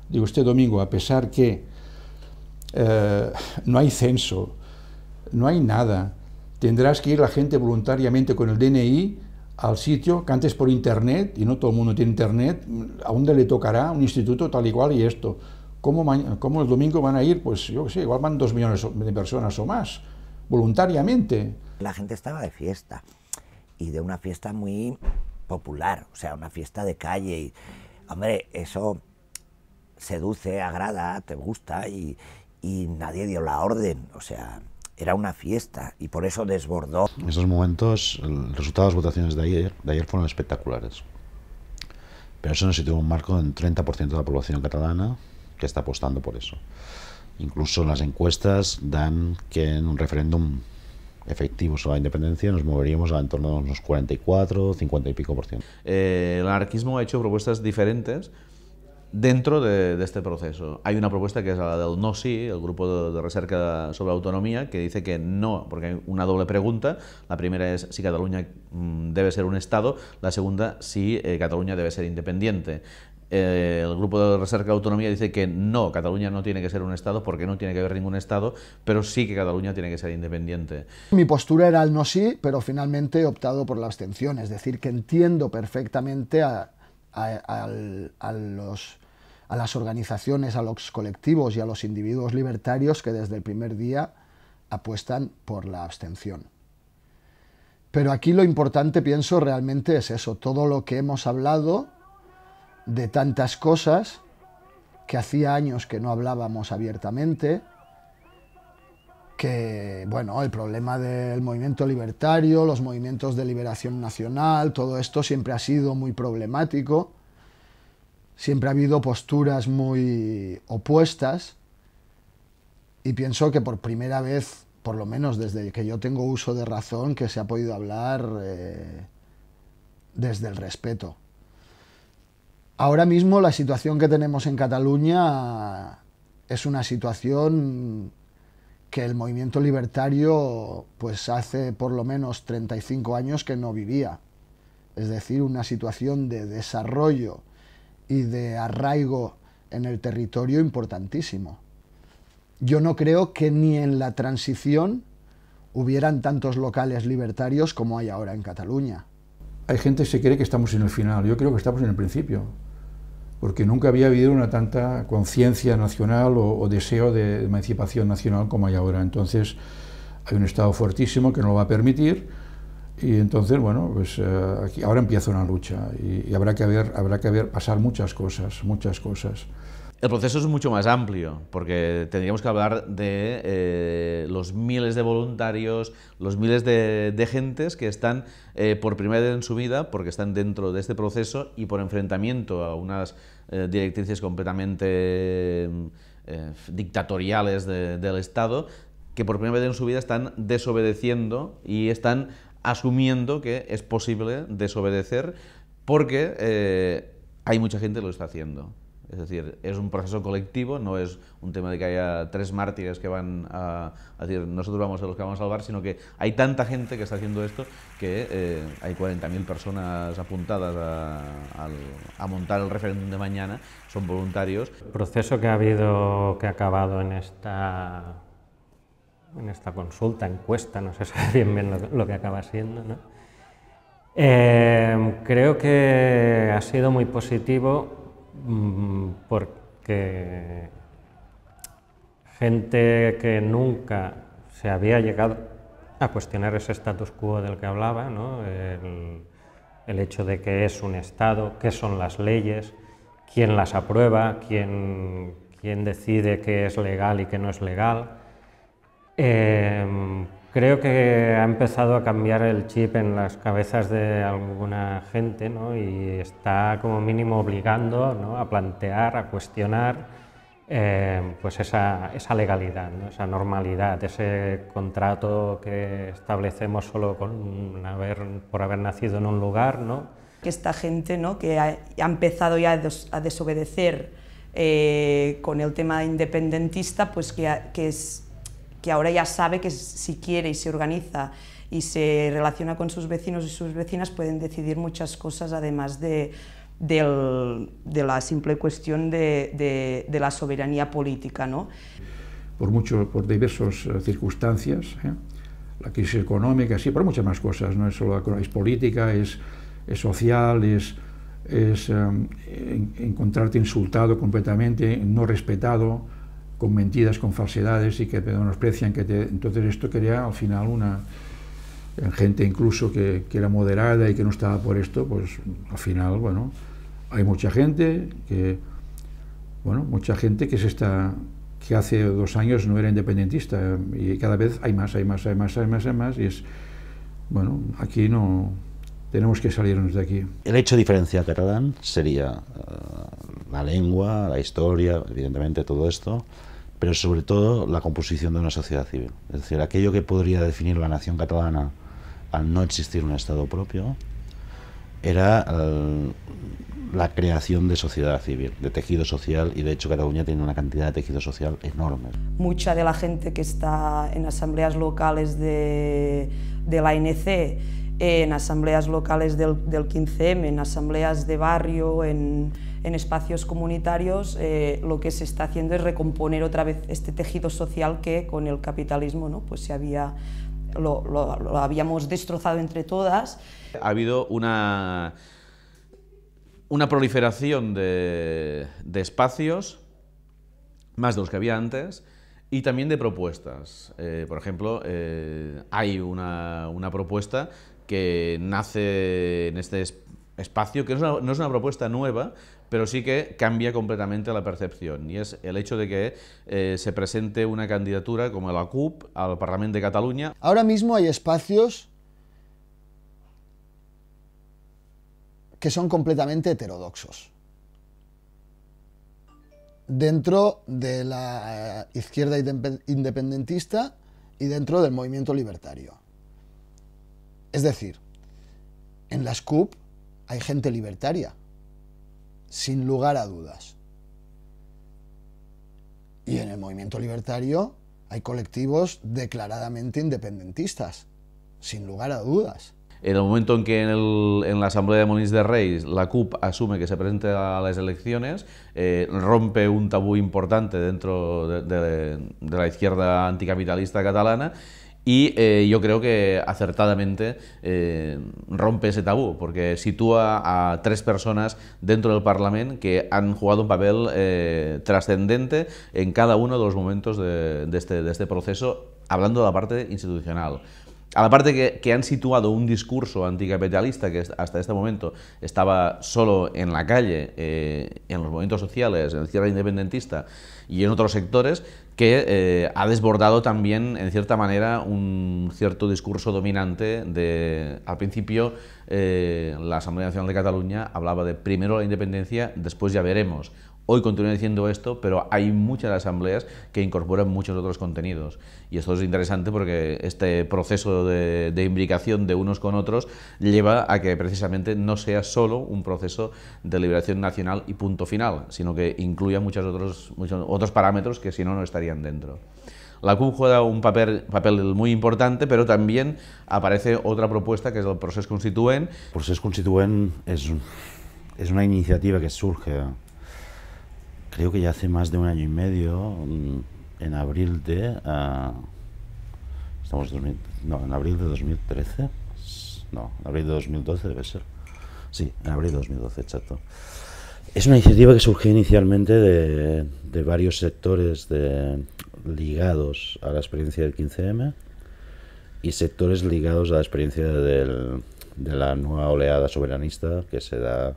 Digo, este domingo, a pesar que no hay censo, no hay nada, tendrás que ir la gente voluntariamente con el DNI al sitio que antes por internet, y no todo el mundo tiene internet, a dónde le tocará un instituto tal y cual y esto. ¿Cómo el domingo van a ir? Pues yo qué sé, igual van 2 millones de personas o más, voluntariamente. La gente estaba de fiesta, y de una fiesta muy popular, o sea, una fiesta de calle. Y, hombre, eso seduce, agrada, te gusta, y nadie dio la orden, o sea, era una fiesta, y por eso desbordó. En estos momentos, el resultado de las votaciones de ayer fueron espectaculares. Pero eso nos sitúa en un marco del 30% de la población catalana que está apostando por eso. Incluso las encuestas dan que en un referéndum efectivo sobre la independencia nos moveríamos en torno a unos 44, 50 y pico %. El anarquismo ha hecho propuestas diferentes dentro de este proceso. Hay una propuesta que es la del no sí, el grupo de recerca sobre autonomía, que dice que no, porque hay una doble pregunta. La primera es si Cataluña debe ser un Estado, la segunda si Cataluña debe ser independiente. El grupo de recerca de autonomía dice que no, Cataluña no tiene que ser un Estado porque no tiene que haber ningún Estado, pero sí que Cataluña tiene que ser independiente. Mi postura era el no sí, pero finalmente he optado por la abstención, es decir, que entiendo perfectamente a las organizaciones, a los colectivos y a los individuos libertarios que desde el primer día apuestan por la abstención. Pero aquí lo importante, pienso, realmente es eso, todo lo que hemos hablado de tantas cosas que hacía años que no hablábamos abiertamente, que, bueno, el problema del movimiento libertario, los movimientos de liberación nacional, todo esto siempre ha sido muy problemático, siempre ha habido posturas muy opuestas, y pienso que por primera vez, por lo menos desde que yo tengo uso de razón, que se ha podido hablar desde el respeto. Ahora mismo la situación que tenemos en Cataluña es una situación que el movimiento libertario pues hace por lo menos 35 años que no vivía. Es decir, una situación de desarrollo y de arraigo en el territorio importantísimo. Yo no creo que ni en la transición hubieran tantos locales libertarios como hay ahora en Cataluña. Hay gente que se cree que estamos en el final, yo creo que estamos en el principio, porque nunca había habido una tanta conciencia nacional o deseo de emancipación nacional como hay ahora. Entonces hay un Estado fuertísimo que no lo va a permitir, y entonces, bueno, pues aquí, ahora empieza una lucha y habrá que pasar muchas cosas, muchas cosas. El proceso es mucho más amplio, porque tendríamos que hablar de los miles de voluntarios, los miles de gentes que están por primera vez en su vida, porque están dentro de este proceso y por enfrentamiento a unas directrices completamente dictatoriales del Estado, que por primera vez en su vida están desobedeciendo y están asumiendo que es posible desobedecer porque hay mucha gente que lo está haciendo. Es decir, es un proceso colectivo, no es un tema de que haya 3 mártires que van a decir nosotros vamos a los que vamos a salvar, sino que hay tanta gente que está haciendo esto que hay 40.000 personas apuntadas a montar el referéndum de mañana, son voluntarios. El proceso que ha acabado en esta consulta, encuesta, no se sabe bien lo que acaba siendo, ¿no? Creo que ha sido muy positivo porque gente que nunca se había llegado a cuestionar ese status quo del que hablaba, ¿no? El hecho de qué es un Estado, qué son las leyes, quién las aprueba, quién decide qué es legal y qué no es legal. Creo que ha empezado a cambiar el chip en las cabezas de alguna gente, ¿no? Y está como mínimo obligando, ¿no?, a plantear, a cuestionar pues esa legalidad, ¿no?, esa normalidad, ese contrato que establecemos solo por haber nacido en un lugar, ¿no? Que esta gente, ¿no?, que ha empezado ya a desobedecer con el tema independentista, pues que ahora ya sabe que si quiere y se organiza y se relaciona con sus vecinos y sus vecinas pueden decidir muchas cosas, además de de la simple cuestión de la soberanía política, ¿no? Por diversas circunstancias, la crisis económica, sí, por muchas más cosas, no es solo es política, es social, es encontrarte insultado completamente, no respetado, con mentiras, con falsedades y que te menosprecian, entonces esto crea al final gente incluso que era moderada y que no estaba por esto, pues al final, bueno, hay mucha gente que que hace 2 años no era independentista y cada vez hay más y es, bueno, aquí no tenemos que salirnos de aquí. El hecho diferencial catalán sería la lengua, la historia, evidentemente todo esto, pero sobre todo la composición de una sociedad civil. Es decir, aquello que podría definir la nación catalana al no existir un Estado propio era la creación de sociedad civil, de tejido social, y de hecho Cataluña tiene una cantidad de tejido social enorme. Mucha de la gente que está en asambleas locales de la ANC, en asambleas locales del 15M, en asambleas de barrio, en espacios comunitarios, lo que se está haciendo es recomponer otra vez este tejido social que con el capitalismo, ¿no? Pues lo habíamos destrozado entre todas. Ha habido una proliferación de espacios, más de los que había antes, y también de propuestas. Por ejemplo, hay una propuesta que nace en este espacio, que no es una propuesta nueva, pero sí que cambia completamente la percepción, y es el hecho de que se presente una candidatura como la CUP al Parlamento de Cataluña. Ahora mismo hay espacios que son completamente heterodoxos dentro de la izquierda independentista y dentro del movimiento libertario. Es decir, en las CUP hay gente libertaria, sin lugar a dudas. Y en el movimiento libertario hay colectivos declaradamente independentistas, sin lugar a dudas. En el momento en que en la Asamblea de Molins de Rey la CUP asume que se presente a las elecciones, rompe un tabú importante dentro de la izquierda anticapitalista catalana, y yo creo que acertadamente rompe ese tabú, porque sitúa a 3 personas dentro del Parlamento que han jugado un papel trascendente en cada uno de los momentos de este proceso, hablando de la parte institucional. A la parte que han situado un discurso anticapitalista que hasta este momento estaba solo en la calle, en los movimientos sociales, en la izquierda independentista y en otros sectores, que ha desbordado también, en cierta manera, un cierto discurso dominante. Al principio, la Asamblea Nacional de Cataluña hablaba de primero la independencia, después ya veremos. Hoy continúa diciendo esto, pero hay muchas asambleas que incorporan muchos otros contenidos. Y esto es interesante porque este proceso de imbricación de unos con otros lleva a que precisamente no sea solo un proceso de liberación nacional y punto final, sino que incluya muchos otros parámetros que si no, no estarían dentro. La CUP juega un papel muy importante, pero también aparece otra propuesta que es el Procés Constituent. El Procés Constituent es una iniciativa que surge, creo que ya hace más de 1 año y medio, en abril de... en abril de 2013. No, en abril de 2012 debe ser. Sí, en abril de 2012, exacto. Es una iniciativa que surgió inicialmente de varios sectores ligados a la experiencia del 15M y sectores ligados a la experiencia de la nueva oleada soberanista que se da...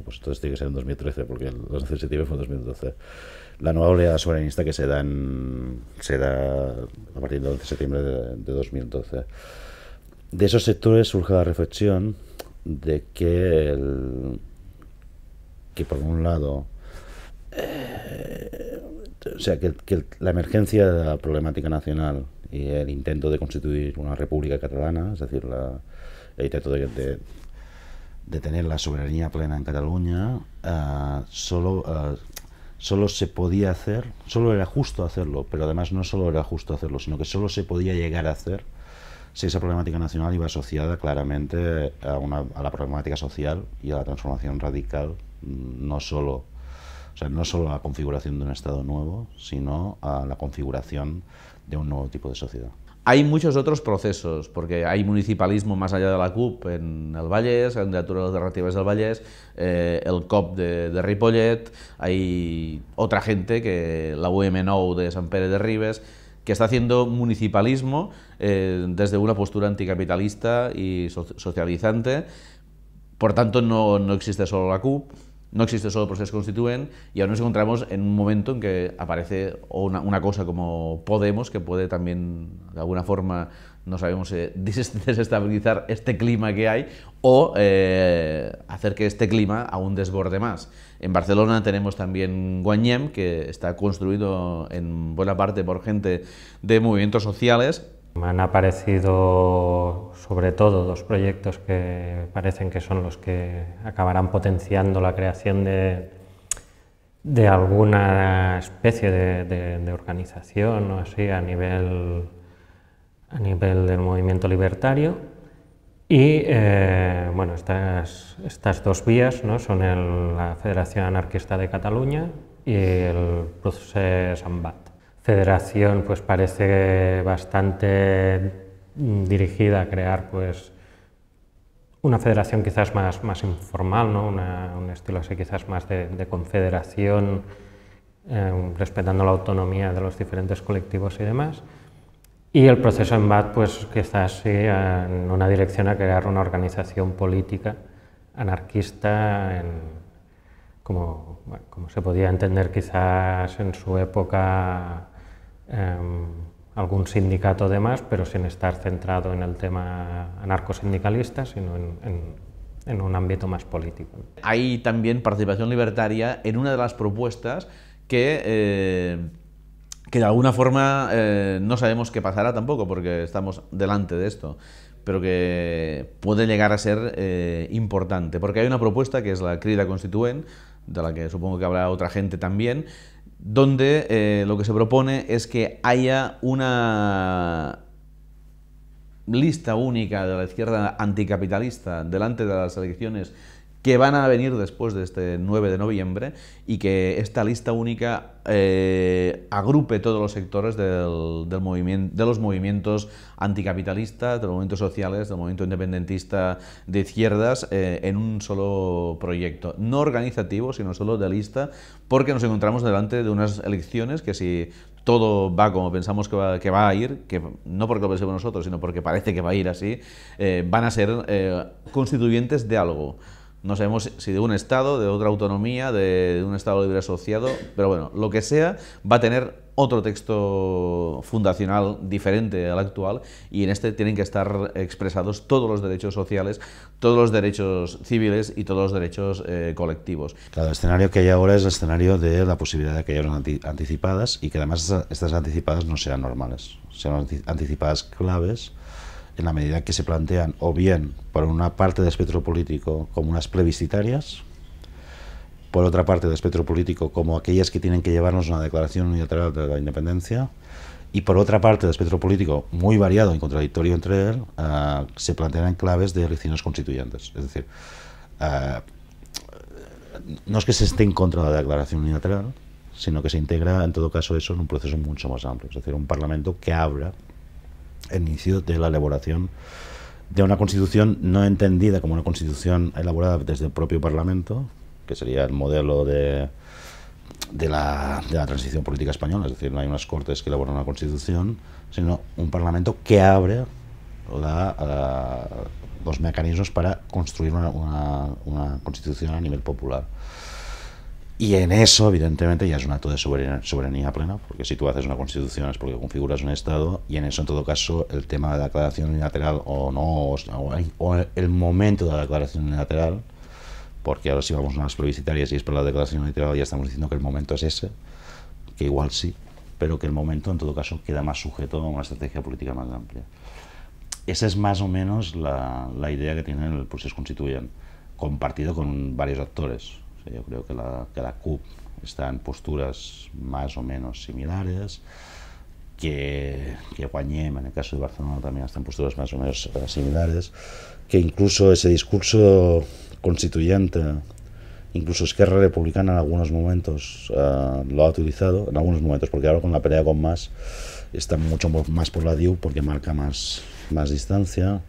pues esto tiene que ser en 2013 porque el 11 de septiembre fue en 2012. La nueva oleada soberanista que se da a partir del 11 de septiembre de 2012. De esos sectores surge la reflexión de que por un lado que la emergencia de la problemática nacional y el intento de constituir una república catalana, es decir, el intento de tener la soberanía plena en Cataluña, solo se podía hacer, solo era justo hacerlo, pero además no solo era justo hacerlo, sino que solo se podía llegar a hacer si esa problemática nacional iba asociada claramente a la problemática social y a la transformación radical, no solo a la configuración de un Estado nuevo, sino a la configuración de un nuevo tipo de sociedad. Hay muchos otros procesos, porque hay municipalismo más allá de la CUP en el Vallès, candidaturas alternativas del Vallès, el COP de Ripollet, hay otra gente, que la UM9 de Sant Pere de Ribes, que está haciendo municipalismo desde una postura anticapitalista y socializante. Por tanto, no existe solo la CUP, no existe solo el proceso constituent, y ahora nos encontramos en un momento en que aparece una cosa como Podemos, que puede también, de alguna forma, no sabemos, desestabilizar este clima que hay, o hacer que este clima aún desborde más. En Barcelona tenemos también Guanyem, que está construido en buena parte por gente de movimientos sociales. Me han aparecido sobre todo dos proyectos que parecen que son los que acabarán potenciando la creación de alguna especie de organización o así a nivel del movimiento libertario. Y bueno, estas dos vías, ¿no?, son la Federación Anarquista de Cataluña y el Procés Sambat. Federación pues parece bastante dirigida a crear pues una federación quizás más informal, ¿no?, un estilo así quizás más de confederación, respetando la autonomía de los diferentes colectivos y demás. Y el Proceso Sambat pues quizás sí en una dirección a crear una organización política anarquista como se podía entender quizás en su época algún sindicato de más, pero sin estar centrado en el tema anarcosindicalista, sino en un ámbito más político. Hay también participación libertaria en una de las propuestas que de alguna forma no sabemos qué pasará tampoco, porque estamos delante de esto, pero que puede llegar a ser importante, porque hay una propuesta que es la Crida Constituent, de la que supongo que habrá otra gente también, donde lo que se propone es que haya una lista única de la izquierda anticapitalista delante de las elecciones que van a venir después de este 9 de noviembre, y que esta lista única agrupe todos los sectores de los movimientos anticapitalistas, de los movimientos sociales, del movimiento independentista de izquierdas, en un solo proyecto, no organizativo, sino solo de lista, porque nos encontramos delante de unas elecciones que, si todo va como pensamos que va a ir, que no porque lo pensemos nosotros, sino porque parece que va a ir así, van a ser constituyentes de algo. No sabemos si de un Estado, de otra autonomía, de un Estado libre asociado, pero bueno, lo que sea, va a tener otro texto fundacional diferente al actual, y en este tienen que estar expresados todos los derechos sociales, todos los derechos civiles y todos los derechos colectivos. Claro, el escenario que hay ahora es el escenario de la posibilidad de que haya anticipadas, y que además estas anticipadas no sean normales, sean anticipadas claves, en la medida que se plantean o bien por una parte del espectro político como unas plebiscitarias, por otra parte del espectro político como aquellas que tienen que llevarnos a una declaración unilateral de la independencia, y por otra parte del espectro político, muy variado y contradictorio entre él, se plantean en claves de elecciones constituyentes. Es decir, no es que se esté en contra de la declaración unilateral, sino que se integra en todo caso eso en un proceso mucho más amplio, es decir, un parlamento que abra el inicio de la elaboración de una constitución no entendida como una constitución elaborada desde el propio Parlamento, que sería el modelo de la transición política española, es decir, no hay unas Cortes que elaboran una constitución, sino un Parlamento que abre los mecanismos para construir una constitución a nivel popular. Y en eso, evidentemente, ya es un acto de soberanía plena, porque si tú haces una constitución es porque configuras un Estado, y en eso, en todo caso, el tema de la declaración unilateral o no, o el momento de la declaración unilateral, porque ahora si vamos a unas plebiscitarias y es por la declaración unilateral, ya estamos diciendo que el momento es ese, que igual sí, pero que el momento, en todo caso, queda más sujeto a una estrategia política más amplia. Esa es más o menos la idea que tiene el proceso constituyente, compartido con varios actores. Yo creo que la CUP está en posturas más o menos similares. que guanyem, en el caso de Barcelona también están posturas más o menos similares, que incluso ese discurso constituyente, incluso Esquerra Republicana en algunos momentos lo ha utilizado, en algunos momentos, porque ahora con la pelea con Mas está mucho más por la DIU porque marca más distancia.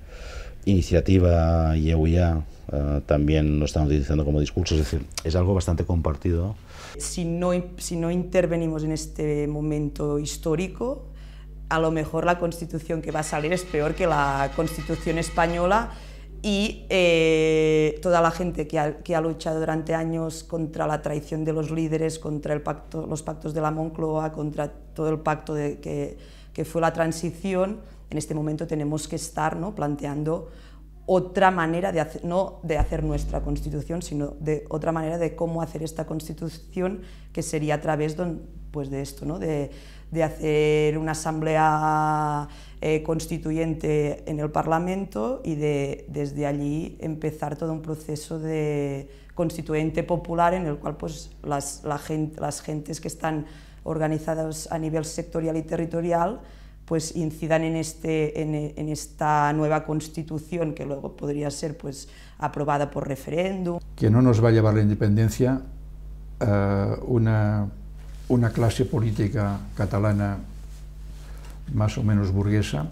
Iniciativa y EUIA también lo están utilizando como discurso, es decir, es algo bastante compartido. Si no intervenimos en este momento histórico, a lo mejor la Constitución que va a salir es peor que la Constitución española y toda la gente que ha luchado durante años contra la traición de los líderes, contra los pactos de la Moncloa, contra todo el pacto que fue la transición, en este momento tenemos que estar, ¿no?, planteando otra manera de hacer, no de hacer nuestra Constitución, sino de otra manera de cómo hacer esta Constitución, que sería a través pues de esto, ¿no?, de hacer una asamblea constituyente en el Parlamento y desde allí empezar todo un proceso de constituyente popular en el cual pues, las gentes que están organizadas a nivel sectorial y territorial pues incidan en esta nueva Constitución que luego podría ser pues aprobada por referéndum. Que no nos va a llevar la independencia una clase política catalana más o menos burguesa,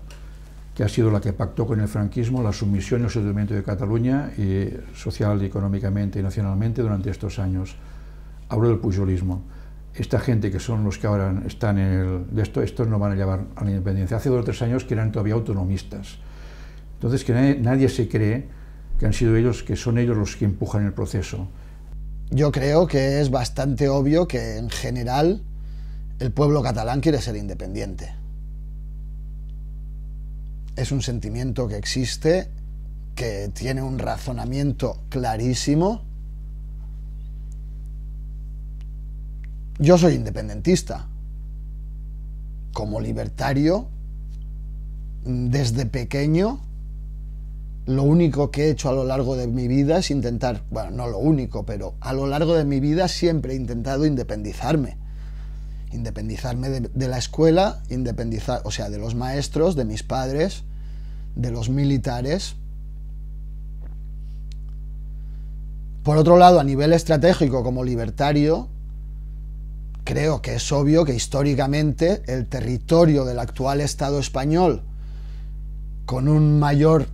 que ha sido la que pactó con el franquismo la sumisión y el sometimiento de Cataluña y social, económicamente y nacionalmente durante estos años. Hablo del pujolismo. Esta gente que son los que ahora están en estos no van a llevar a la independencia. Hace 2 o 3 años que eran todavía autonomistas. Entonces que nadie se cree que han sido ellos, que son ellos los que empujan el proceso. Yo creo que es bastante obvio que en general el pueblo catalán quiere ser independiente. Es un sentimiento que existe, que tiene un razonamiento clarísimo. Yo soy independentista. Como libertario, desde pequeño, lo único que he hecho a lo largo de mi vida es intentar, bueno, no lo único, pero a lo largo de mi vida siempre he intentado independizarme. Independizarme de la escuela, o sea, de los maestros, de mis padres, de los militares. Por otro lado, a nivel estratégico, como libertario, creo que es obvio que históricamente el territorio del actual Estado español, con un mayor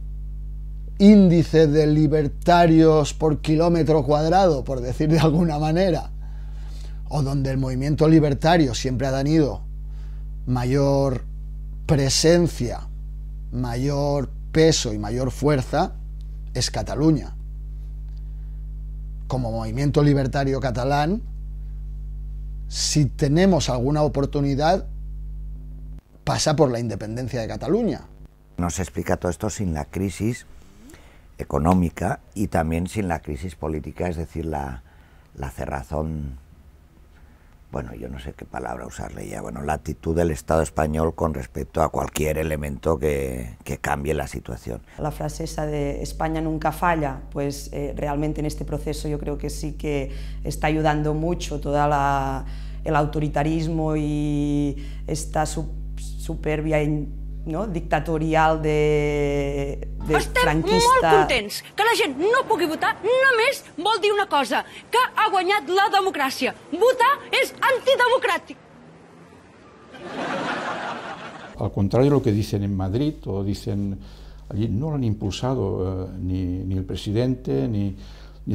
índice de libertarios por kilómetro cuadrado, por decir de alguna manera, o donde el movimiento libertario siempre ha tenido mayor presencia, mayor peso y mayor fuerza, es Cataluña. Como movimiento libertario catalán, si tenemos alguna oportunidad, pasa por la independencia de Cataluña. No se explica todo esto sin la crisis económica y también sin la crisis política, es decir, la cerrazón, bueno, yo no sé qué palabra usarle ya, bueno, la actitud del Estado español con respecto a cualquier elemento que cambie la situación. La frase esa de España nunca falla, pues realmente en este proceso yo creo que sí que está ayudando mucho toda el autoritarismo y esta superbia, no?, dictatorial de franquista. Estem molt contents que la gent no pugui votar, només vol dir una cosa, que ha guanyat la democràcia. Votar és antidemocràtic. Al contrario de lo que dicen en Madrid o dicen allí, no lo han impulsado ni el presidente ni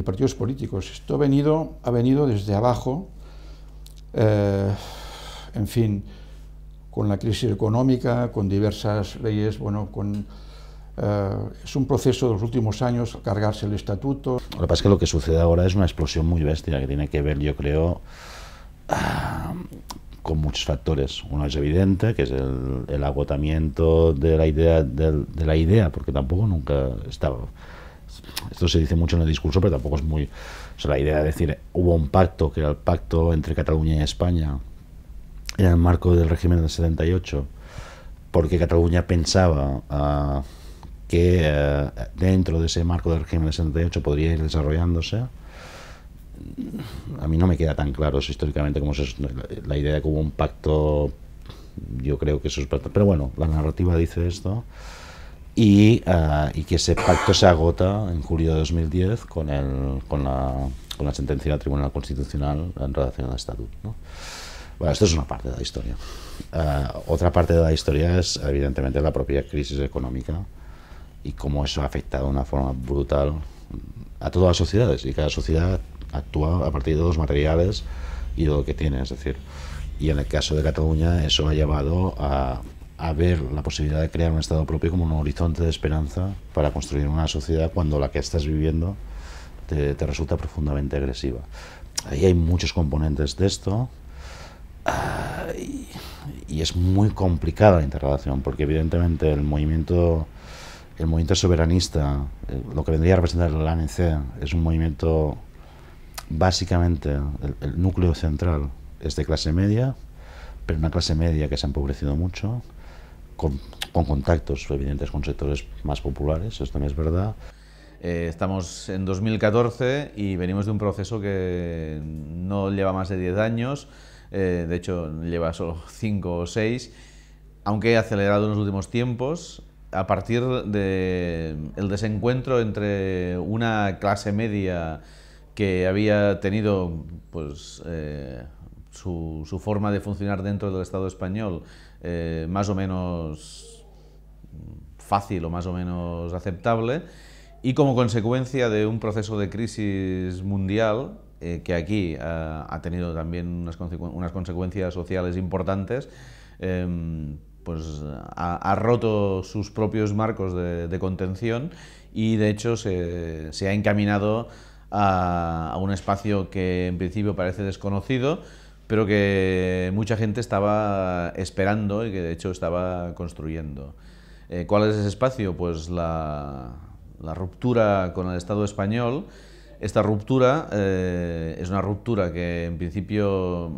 partidos políticos. Esto ha venido desde abajo, en fin, con la crisis económica, con diversas leyes, bueno, es un proceso de los últimos años, cargarse el estatuto. Lo que pasa es que lo que sucede ahora es una explosión muy bestia, que tiene que ver, yo creo, con muchos factores. Uno es evidente, que es el agotamiento de la idea, porque tampoco nunca estaba... Esto se dice mucho en el discurso, pero tampoco es muy... O sea, la idea de decir, hubo un pacto, que era el pacto entre Cataluña y España, en el marco del régimen del 78, porque Cataluña pensaba que dentro de ese marco del régimen del 78 podría ir desarrollándose. A mí no me queda tan claro eso históricamente como es la idea de que hubo un pacto Yo creo que eso es verdad. Pero bueno, la narrativa dice esto. Y que ese pacto se agota en julio de 2010 con la sentencia del Tribunal Constitucional en relación al Estatuto, ¿no? Bueno, esto es una parte de la historia. Otra parte de la historia es, evidentemente, la propia crisis económica y cómo eso ha afectado de una forma brutal a todas las sociedades, y cada sociedad actúa a partir de los materiales y de lo que tiene, es decir, y en el caso de Cataluña eso ha llevado a ver la posibilidad de crear un Estado propio como un horizonte de esperanza para construir una sociedad cuando la que estás viviendo te resulta profundamente agresiva. Ahí hay muchos componentes de esto, y es muy complicada la interrelación, porque evidentemente el movimiento soberanista, lo que vendría a representar el ANC, es un movimiento, básicamente, el núcleo central es de clase media, pero una clase media que se ha empobrecido mucho, con contactos evidentes con sectores más populares, esto también es verdad. Estamos en 2014 y venimos de un proceso que no lleva más de 10 años, de hecho lleva solo 5 o 6, aunque ha acelerado en los últimos tiempos, a partir del desencuentro entre una clase media que había tenido pues, su forma de funcionar dentro del Estado español más o menos fácil o más o menos aceptable, y como consecuencia de un proceso de crisis mundial que aquí ha tenido también unas consecuencias sociales importantes, pues ha roto sus propios marcos de contención y de hecho se ha encaminado a un espacio que en principio parece desconocido, pero que mucha gente estaba esperando y que de hecho estaba construyendo. ¿Cuál es ese espacio? Pues la ruptura con el Estado español. Esta ruptura es una ruptura que en principio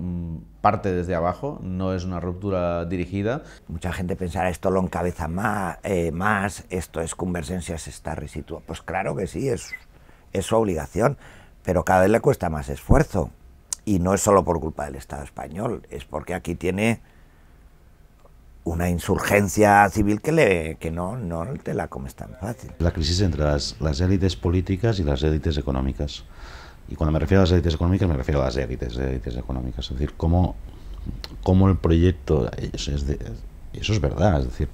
parte desde abajo, no es una ruptura dirigida. Mucha gente pensará, esto lo encabeza más, esto es Convergencia, se está resituando. Pues claro que sí, es su obligación, pero cada vez le cuesta más esfuerzo. Y no es solo por culpa del Estado español, es porque aquí tiene una insurgencia civil que no te la comes tan fácil. La crisis entre las élites políticas y las élites económicas. Y cuando me refiero a las élites económicas, me refiero a las élites económicas. Es decir, cómo el proyecto, eso es verdad, es decir,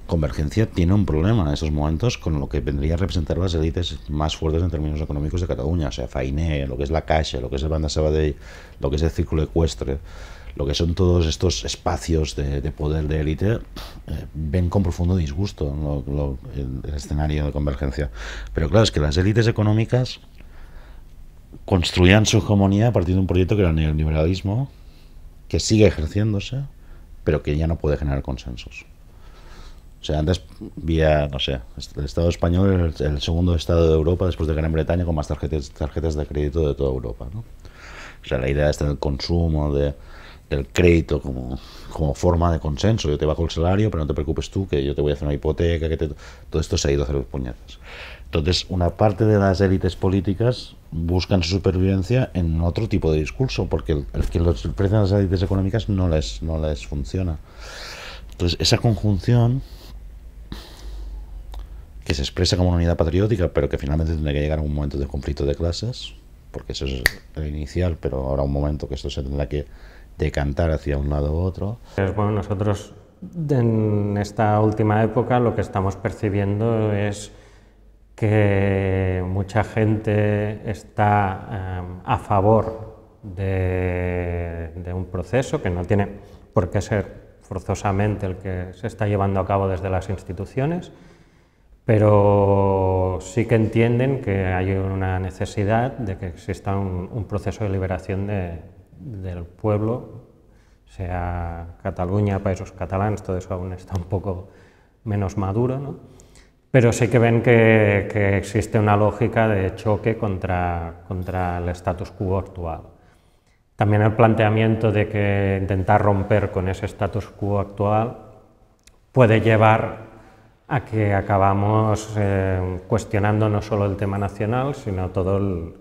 Convergencia tiene un problema en estos momentos con lo que vendría a representar las élites más fuertes en términos económicos de Cataluña, o sea, Fainé, lo que es la Caixa, lo que es el Banc de Sabadell, lo que es el Círculo Ecuestre, lo que son todos estos espacios de poder de élite, ven con profundo disgusto el escenario de Convergencia. Pero claro, es que las élites económicas construían su hegemonía a partir de un proyecto que era el neoliberalismo, que sigue ejerciéndose, pero que ya no puede generar consensos. O sea, antes había, no sé, el Estado español era el segundo Estado de Europa después de Gran Bretaña con más tarjetas de crédito de toda Europa, ¿no? O sea, la idea está en el consumo del crédito como forma de consenso. Yo te bajo el salario, pero no te preocupes tú, que yo te voy a hacer una hipoteca, todo esto se ha ido a hacer los puñetas. Entonces, una parte de las élites políticas buscan su supervivencia en otro tipo de discurso, porque el que los ofrecen las élites económicas no les funciona. Entonces, esa conjunción que se expresa como una unidad patriótica, pero que finalmente tendrá que llegar a un momento de conflicto de clases, porque eso es el inicial, pero ahora un momento que esto se tendrá que decantar hacia un lado u otro. Bueno, nosotros en esta última época lo que estamos percibiendo es que mucha gente está a favor de un proceso que no tiene por qué ser forzosamente el que se está llevando a cabo desde las instituciones, pero sí que entienden que hay una necesidad de que exista un proceso de liberación del pueblo, sea Cataluña, Països Catalans, todo eso aún está un poco menos maduro, ¿no? Pero sí que ven que existe una lógica de choque contra el status quo actual. También el planteamiento de que intentar romper con ese status quo actual puede llevar a que acabamos cuestionando no solo el tema nacional, sino todo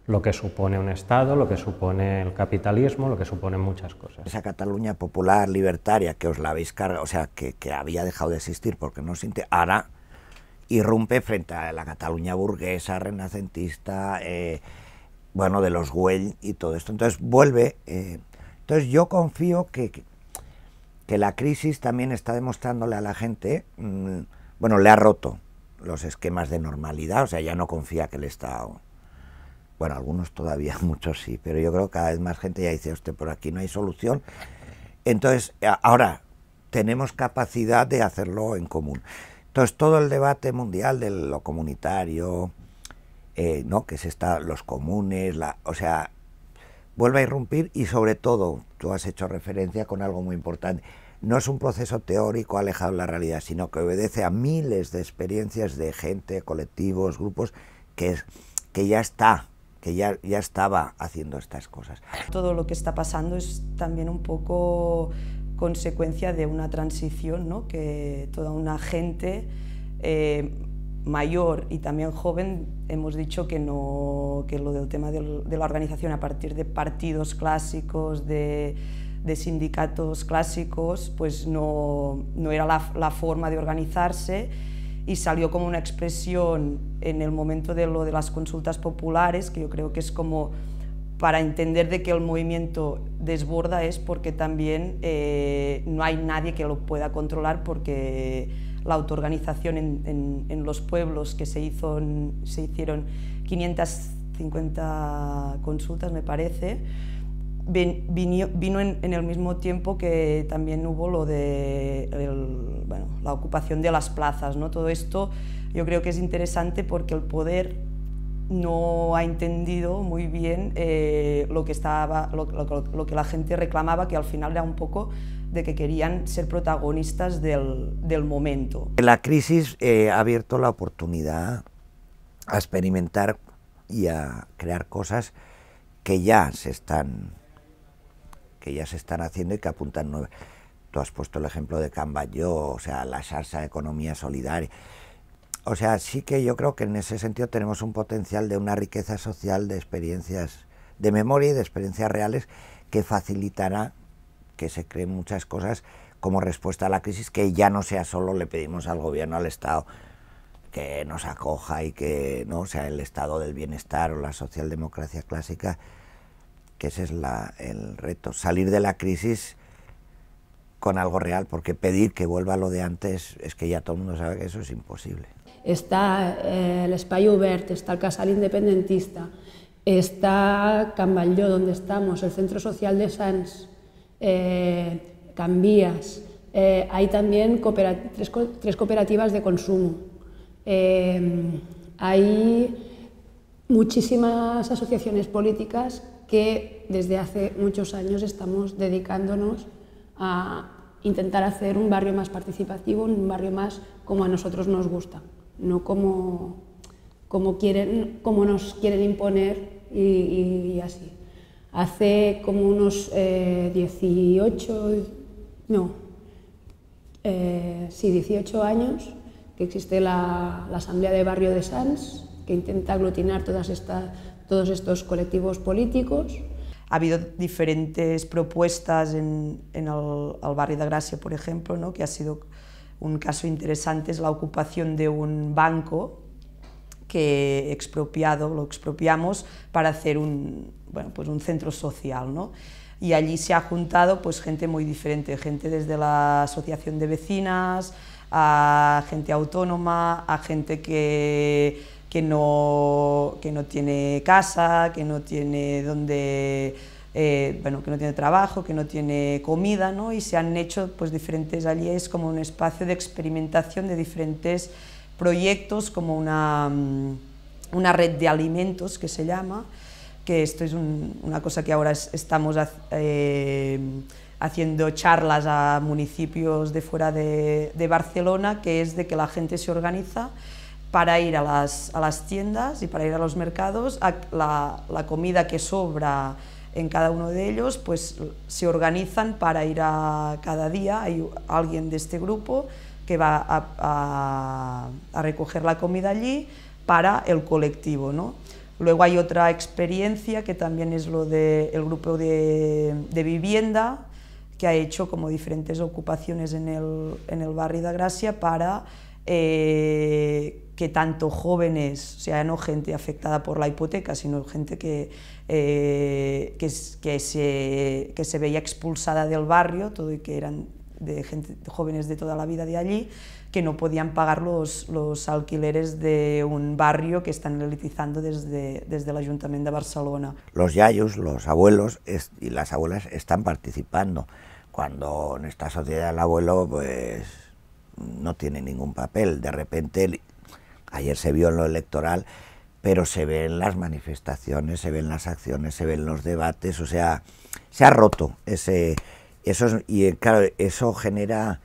lo que supone un Estado, lo que supone el capitalismo, lo que suponen muchas cosas. Esa Cataluña popular, libertaria, que os la habéis cargado, o sea, que había dejado de existir porque no se ahora irrumpe frente a la Cataluña burguesa, renacentista, bueno, de los Güell y todo esto. Entonces vuelve, entonces yo confío que la crisis también está demostrándole a la gente, bueno, le ha roto los esquemas de normalidad, o sea, ya no confía que el Estado... Bueno, algunos todavía, muchos sí, pero yo creo que cada vez más gente ya dice, hostia, por aquí no hay solución. Entonces, ahora tenemos capacidad de hacerlo en común. Entonces, todo el debate mundial de lo comunitario, ¿no? Que se está los comunes, o sea, vuelve a irrumpir y sobre todo, tú has hecho referencia con algo muy importante, no es un proceso teórico alejado de la realidad, sino que obedece a miles de experiencias de gente, colectivos, grupos, que ya está, que ya estaba haciendo estas cosas. Todo lo que está pasando es también un poco consecuencia de una transición, ¿no? Que toda una gente mayor y también joven hemos dicho que lo del tema de la organización a partir de partidos clásicos, de sindicatos clásicos, pues no era la forma de organizarse, y salió como una expresión en el momento de lo de las consultas populares, que yo creo que es como para entender de que el movimiento desborda, es porque también no hay nadie que lo pueda controlar, porque la autoorganización en los pueblos que se hicieron 550 consultas, me parece, vino en el mismo tiempo que también hubo lo de la ocupación de las plazas, ¿no? Todo esto yo creo que es interesante porque el poder no ha entendido muy bien lo que la gente reclamaba, que al final era un poco de que querían ser protagonistas del momento. La crisis ha abierto la oportunidad a experimentar y a crear cosas que ya se están haciendo y que apuntan nuevas. Tú has puesto el ejemplo de Can Batlló, o sea, la xarxa de economía solidaria. O sea, sí que yo creo que en ese sentido tenemos un potencial de una riqueza social de experiencias, de memoria y de experiencias reales, que facilitará que se creen muchas cosas como respuesta a la crisis, que ya no sea solo le pedimos al gobierno, al Estado, que nos acoja y que no sea el estado del bienestar o la socialdemocracia clásica, que ese es el reto, salir de la crisis con algo real, porque pedir que vuelva lo de antes es que ya todo el mundo sabe que eso es imposible. Está l'Espai Obert, está el Casal Independentista, está Can Batlló, donde estamos, el Centro Social de Sants, Can Vías, hay también tres cooperativas de consumo, hay muchísimas asociaciones políticas que desde hace muchos años estamos dedicándonos a intentar hacer un barrio más participativo, un barrio más como a nosotros nos gusta, no como nos quieren imponer y así. Hace como unos 18 años que existe la Asamblea de Barrio de Sants, que intenta aglutinar todos estos colectivos políticos. Ha habido diferentes propuestas en el barrio de Gracia, por ejemplo, ¿no? Que ha sido un caso interesante, es la ocupación de un banco que lo expropiamos para hacer un centro social, ¿no? Y allí se ha juntado pues, gente muy diferente, gente desde la asociación de vecinas, a gente autónoma, a gente que no tiene casa, que no tiene que no tiene trabajo, que no tiene comida, ¿no? Y se han hecho pues, diferentes, allí es como un espacio de experimentación de diferentes proyectos, como una red de alimentos que se llama, que esto es una cosa que ahora estamos haciendo charlas a municipios de fuera de Barcelona, que es de que la gente se organiza para ir a las tiendas y para ir a los mercados, la comida que sobra en cada uno de ellos, pues se organizan para ir cada día, hay alguien de este grupo que va a recoger la comida allí para el colectivo, ¿no? Luego hay otra experiencia que también es lo del grupo de vivienda, que ha hecho como diferentes ocupaciones en el barrio de Gracia para que tanto jóvenes, o sea, no gente afectada por la hipoteca, sino gente que se veía expulsada del barrio, todo y que eran de jóvenes de toda la vida de allí, que no podían pagar los alquileres de un barrio que están elitizando desde el Ayuntamiento de Barcelona. Los yayos, los abuelos y las abuelas están participando, cuando en esta sociedad el abuelo pues no tiene ningún papel. De repente, ayer se vio en lo electoral, pero se ve en las manifestaciones, se ven las acciones, se ven los debates, o sea, se ha roto y claro, eso genera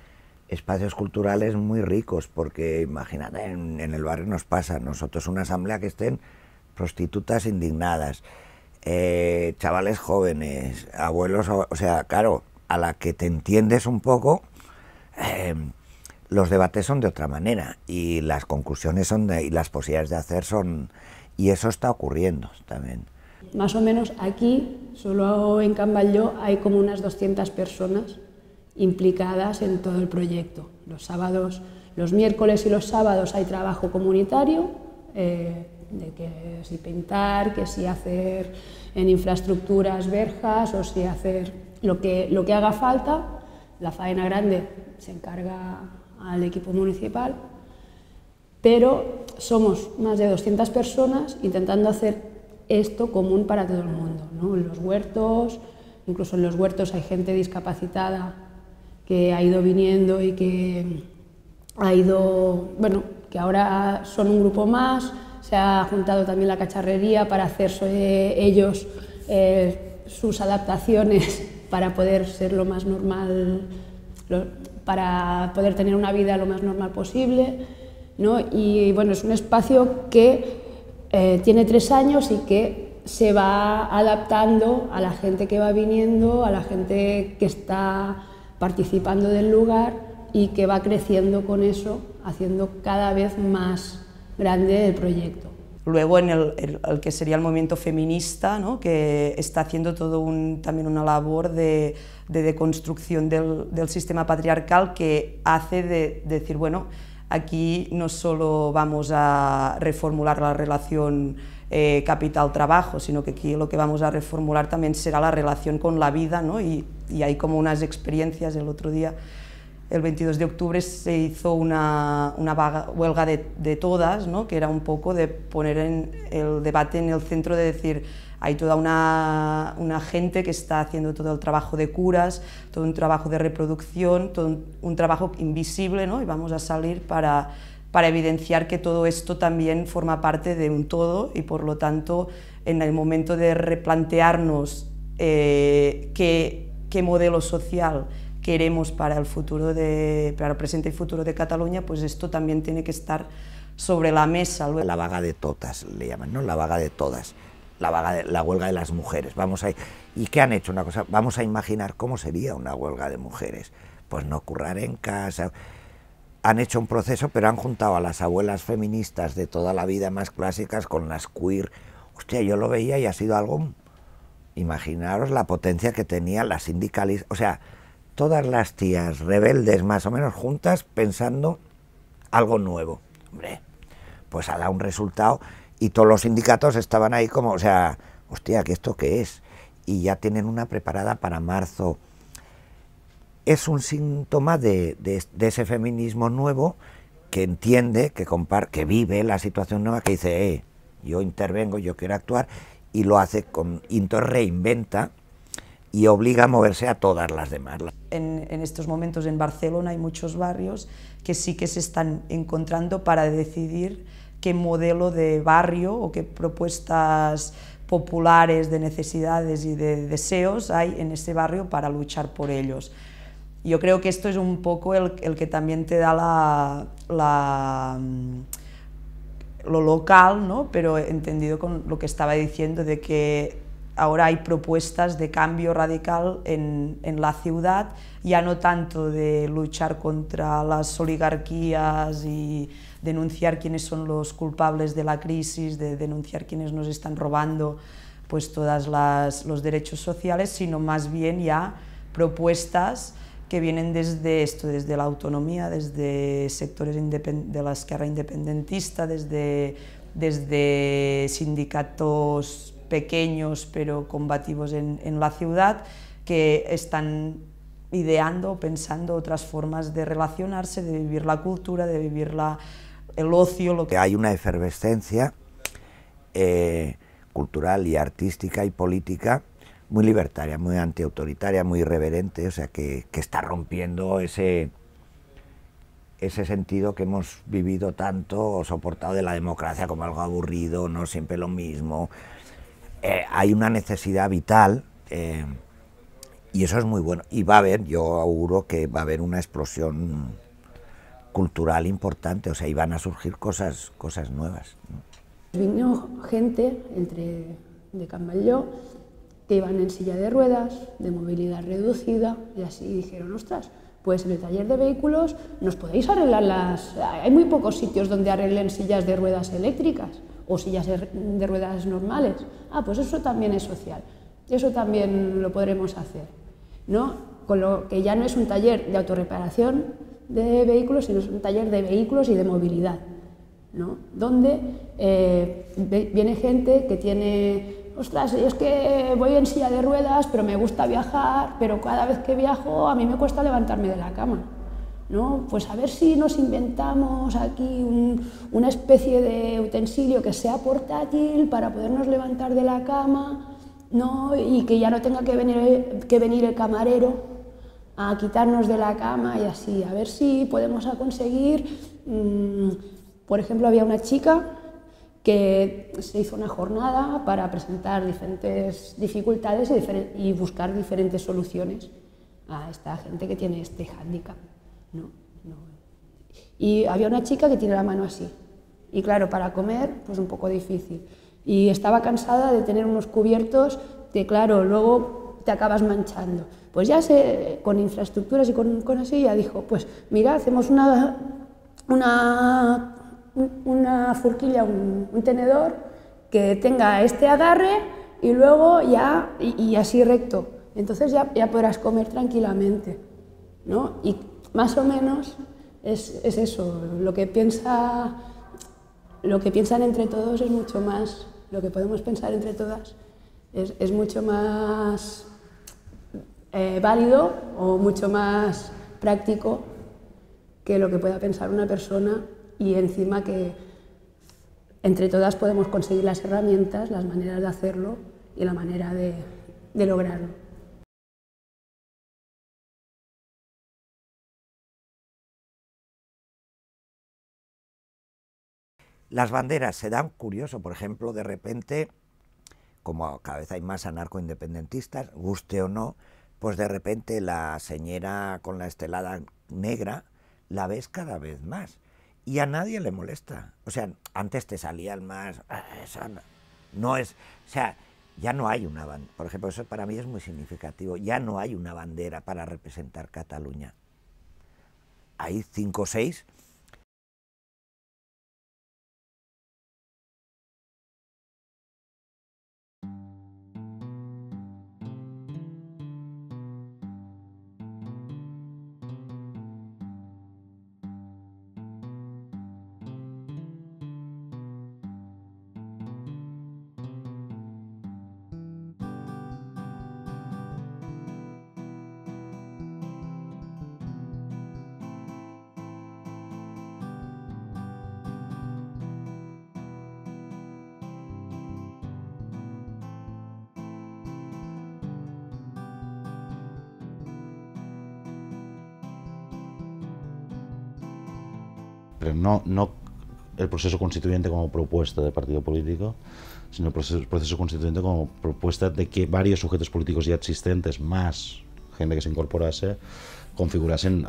espacios culturales muy ricos, porque imagínate, en el barrio nos pasa, nosotros una asamblea que estén prostitutas indignadas, chavales jóvenes, abuelos, o sea, claro, a la que te entiendes un poco, los debates son de otra manera y las conclusiones y las posibilidades de hacer son, y eso está ocurriendo también. Más o menos aquí, solo en Can Batlló, hay como unas 200 personas implicadas en todo el proyecto. Los sábados, los miércoles y los sábados hay trabajo comunitario, de que si pintar, que si hacer en infraestructuras verjas o si hacer lo que haga falta. La faena grande se encarga al equipo municipal, pero somos más de 200 personas intentando hacer esto común para todo el mundo, ¿no? En los huertos, incluso en los huertos hay gente discapacitada que ha ido viniendo y que ha ido, bueno, que ahora son un grupo más, se ha juntado también la cacharrería para hacer ellos sus adaptaciones para poder ser lo más normal, para poder tener una vida lo más normal posible, ¿no? Y bueno, es un espacio que tiene 3 años y que se va adaptando a la gente que va viniendo, a la gente que está participando del lugar y que va creciendo con eso, haciendo cada vez más grande el proyecto. Luego en el que sería el movimiento feminista, ¿no? Que está haciendo también una labor de deconstrucción del sistema patriarcal, que hace de decir, bueno, aquí no solo vamos a reformular la relación capital-trabajo, sino que aquí lo que vamos a reformular también será la relación con la vida, ¿no? Y hay como unas experiencias. El otro día, el 22 de octubre, se hizo una huelga de todas, ¿no? Que era un poco de poner el debate en el centro, de decir, hay toda una gente que está haciendo todo el trabajo de curas, todo un trabajo de reproducción, todo un trabajo invisible, ¿no? Y vamos a salir para evidenciar que todo esto también forma parte de un todo, y por lo tanto, en el momento de replantearnos qué modelo social queremos para el presente y futuro de Cataluña, pues esto también tiene que estar sobre la mesa. La vaga de todas, le llaman, ¿no? La vaga de todas, la huelga de las mujeres. ¿Y qué han hecho? Una cosa, vamos a imaginar cómo sería una huelga de mujeres. Pues no currar en casa. Han hecho un proceso, pero han juntado a las abuelas feministas de toda la vida más clásicas con las queer. Hostia, yo lo veía y ha sido algo... Imaginaros la potencia que tenían las sindicalistas, o sea, todas las tías rebeldes más o menos juntas pensando algo nuevo. Hombre, pues ha dado un resultado y todos los sindicatos estaban ahí como, o sea, hostia, ¿que esto qué es? Y ya tienen una preparada para marzo. Es un síntoma de ese feminismo nuevo que entiende, que vive la situación nueva, que dice, yo intervengo, yo quiero actuar, y lo hace y entonces reinventa y obliga a moverse a todas las demás. En estos momentos en Barcelona hay muchos barrios que sí que se están encontrando para decidir qué modelo de barrio o qué propuestas populares de necesidades y de deseos hay en ese barrio para luchar por ellos. Yo creo que esto es un poco el que también te da lo local, ¿no? Pero entendido con lo que estaba diciendo, de que ahora hay propuestas de cambio radical en la ciudad, ya no tanto de luchar contra las oligarquías y denunciar quiénes son los culpables de la crisis, de denunciar quiénes nos están robando pues todos los derechos sociales, sino más bien ya propuestas que vienen desde esto, desde la autonomía, desde sectores de la izquierda independentista, desde sindicatos pequeños pero combativos en la ciudad, que están ideando, pensando otras formas de relacionarse, de vivir la cultura, de vivir el ocio. Lo que hay una efervescencia cultural y artística y política muy libertaria, muy antiautoritaria, muy irreverente, o sea, que está rompiendo ese sentido que hemos vivido tanto o soportado de la democracia como algo aburrido, no siempre lo mismo. Hay una necesidad vital y eso es muy bueno. Y va a haber, yo auguro que va a haber una explosión cultural importante, o sea, y van a surgir cosas nuevas. Vino gente de Campmajor que iban en silla de ruedas, de movilidad reducida, y así dijeron, ostras, pues en el taller de vehículos nos podéis arreglar hay muy pocos sitios donde arreglen sillas de ruedas eléctricas o sillas de ruedas normales. Ah, pues eso también es social, eso también lo podremos hacer, ¿no? Con lo que ya no es un taller de autorreparación de vehículos, sino es un taller de vehículos y de movilidad, ¿no? Donde viene gente que tiene, ostras, es que voy en silla de ruedas, pero me gusta viajar, pero cada vez que viajo a mí me cuesta levantarme de la cama, ¿no? Pues a ver si nos inventamos aquí una especie de utensilio que sea portátil para podernos levantar de la cama, ¿no? Y que ya no tenga que venir el camarero a quitarnos de la cama y así, a ver si podemos conseguir. Por ejemplo, había una chica que se hizo una jornada para presentar diferentes dificultades y buscar diferentes soluciones a esta gente que tiene este hándicap, ¿no? Y había una chica que tiene la mano así, y claro, para comer, pues un poco difícil, y estaba cansada de tener unos cubiertos que, claro, luego te acabas manchando. Pues ya con infraestructuras y con así, ya dijo, pues mira, hacemos una forquilla, un tenedor que tenga este agarre y luego ya, y así recto. Entonces ya podrás comer tranquilamente, ¿no? Y más o menos es eso, lo que piensan entre todos es mucho más, lo que podemos pensar entre todas es mucho más válido o mucho más práctico que lo que pueda pensar una persona, y encima que entre todas podemos conseguir las herramientas, las maneras de hacerlo y la manera de lograrlo. Las banderas se dan curioso, por ejemplo, de repente, como cada vez hay más anarcoindependentistas, guste o no, pues de repente la señora con la estelada negra la ves cada vez más. Y a nadie le molesta. O sea, antes te salía el más... no es... O sea, ya no hay una bandera. Por ejemplo, eso para mí es muy significativo. Ya no hay una bandera para representar Cataluña. Hay 5 o 6. Pero no el proceso constituyente como propuesta de partido político, sino el proceso constituyente como propuesta de que varios sujetos políticos ya existentes, más gente que se incorporase, configurasen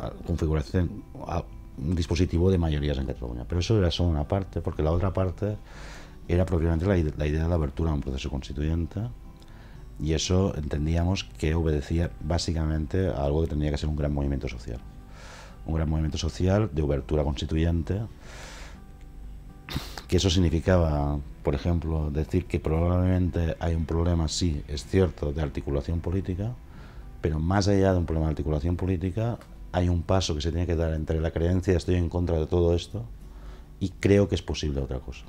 un dispositivo de mayorías en Cataluña. Pero eso era solo una parte, porque la otra parte era propiamente la idea de la apertura a un proceso constituyente, y eso entendíamos que obedecía básicamente a algo que tendría que ser un gran movimiento social. Un gran movimiento social de obertura constituyente que eso significaba, por ejemplo, decir que probablemente hay un problema, sí, es cierto, de articulación política, pero más allá de un problema de articulación política, hay un paso que se tiene que dar entre la creencia de estoy en contra de todo esto y creo que es posible otra cosa.